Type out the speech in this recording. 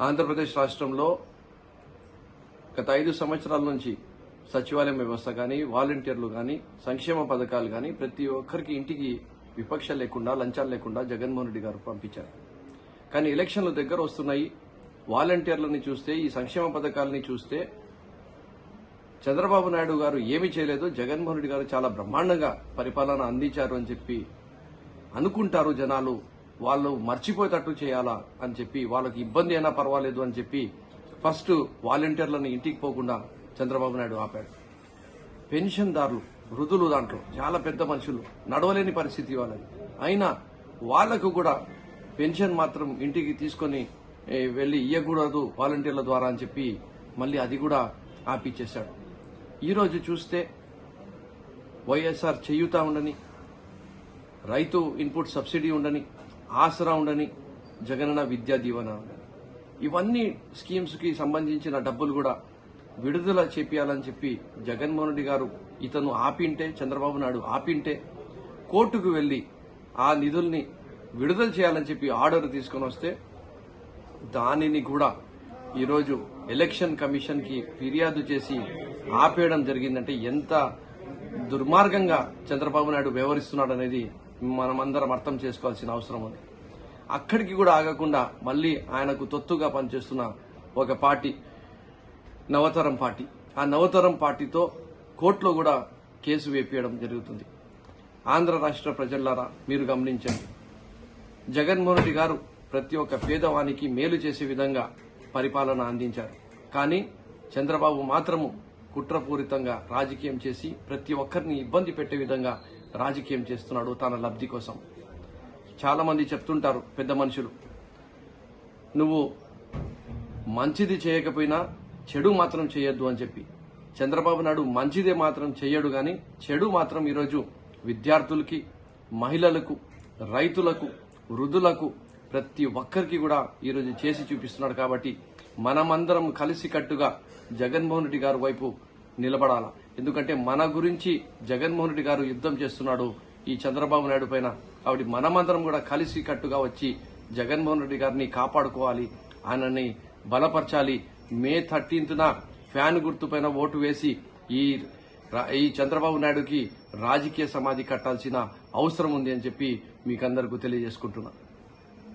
ఆంధ్రప్రదేశ్ రాష్ట్రంలో గత 5 సంవత్సరాల నుంచి సచివాలయం వ్యవస్థ కానీ, వాలంటీర్లు కానీ, సంక్షేమ పథకాలు కానీ ప్రతి ఒక్కరికి ఇంటికి విపక్ష లేకుండా, లంచాలు లేకుండా జగన్మోహన్ రెడ్డి గారు పంపించారు. కానీ ఎలక్షన్లు దగ్గర వస్తున్నాయి. వాలంటీర్లని చూస్తే, ఈ సంక్షేమ పథకాలని చూస్తే చంద్రబాబు నాయుడు గారు ఏమీ చేయలేదు, జగన్మోహన్ రెడ్డి గారు చాలా బ్రహ్మాండంగా పరిపాలన అందించారు అని చెప్పి అనుకుంటారు జనాలు. వాళ్ళు మర్చిపోయేటట్టు చేయాలా అని చెప్పి, వాళ్ళకి ఇబ్బంది అయినా పర్వాలేదు అని చెప్పి ఫస్ట్ వాలంటీర్లను ఇంటికి పోకుండా చంద్రబాబు నాయుడు ఆపాడు. పెన్షన్దారులు, వృద్ధులు, దాంట్లో చాలా పెద్ద మనుషులు, నడవలేని పరిస్థితి వాళ్ళది. అయినా వాళ్లకు కూడా పెన్షన్ మాత్రం ఇంటికి తీసుకొని వెళ్లి ఇయ్యకూడదు వాలంటీర్ల ద్వారా అని చెప్పి మళ్ళీ అది కూడా ఆపిచ్చేశాడు. ఈరోజు చూస్తే వైఎస్ఆర్ చేయూత ఉండని, రైతు ఇన్పుట్ సబ్సిడీ ఉండని, ఆసరా ఉండని, జగనన్న విద్యా దీవెన ఉండని, ఇవన్నీ స్కీమ్స్ కి సంబంధించిన డబ్బులు కూడా విడుదల చేపియాలని చెప్పి జగన్మోహన్ రెడ్డి గారు ఇతను ఆపింటే, చంద్రబాబు నాయుడు ఆపింటే కోర్టుకు వెళ్లి ఆ నిధుల్ని విడుదల చేయాలని చెప్పి ఆర్డర్ తీసుకొని వస్తే దానిని కూడా ఈరోజు ఎలక్షన్ కమిషన్ కి ఫిర్యాదు చేసి ఆపేయడం జరిగిందంటే ఎంత దుర్మార్గంగా చంద్రబాబు నాయుడు వ్యవహరిస్తున్నాడు అనేది మనమందరం అర్థం చేసుకోవాల్సిన అవసరం ఉంది. అక్కడికి కూడా ఆగకుండా మళ్లీ ఆయనకు తొత్తుగా పనిచేస్తున్న ఒక పార్టీ నవతరం పార్టీ, ఆ నవతరం పార్టీతో కోర్టులో కూడా కేసు వేపించడం జరుగుతుంది. ఆంధ్ర రాష్ట్ర ప్రజలారా మీరు గమనించండి, జగన్మోహన్ రెడ్డి గారు ప్రతి ఒక్క పేదవానికి మేలు చేసే విధంగా పరిపాలన అందించారు. కానీ చంద్రబాబు మాత్రము కుట్రపూరితంగా రాజకీయం చేసి ప్రతి ఒక్కరిని ఇబ్బంది పెట్టే విధంగా రాజకీయం చేస్తున్నాడు తన లబ్ధి కోసం. చాలా మంది చెప్తుంటారు పెద్ద మనుషులు, నువ్వు మంచిది చేయకపోయినా చెడు మాత్రం చేయొద్దు అని చెప్పి. చంద్రబాబు నాయుడు మంచిదే మాత్రం చేయడు గాని చెడు మాత్రం ఈరోజు విద్యార్థులకి, మహిళలకు, రైతులకు, వృద్ధులకు ప్రతి ఒక్కరికి కూడా ఈరోజు చేసి చూపిస్తున్నాడు. కాబట్టి మనమందరం కలిసికట్టుగా జగన్మోహన్ రెడ్డి గారి వైపు నిలబడాలా. ఎందుకంటే మన గురించి జగన్మోహన్ రెడ్డి గారు యుద్ధం చేస్తున్నాడు ఈ చంద్రబాబు నాయుడు పైన. కాబట్టి మనమందరం కూడా కలిసికట్టుగా వచ్చి జగన్మోహన్ రెడ్డి గారిని కాపాడుకోవాలి, ఆయనని బలపరచాలి. మే 13న ఫ్యాన్ గుర్తుపైన ఓటు వేసి ఈ చంద్రబాబు నాయుడుకి రాజకీయ సమాధి కట్టాల్సిన అవసరం ఉంది అని చెప్పి మీకందరికీ తెలియజేసుకుంటున్నా.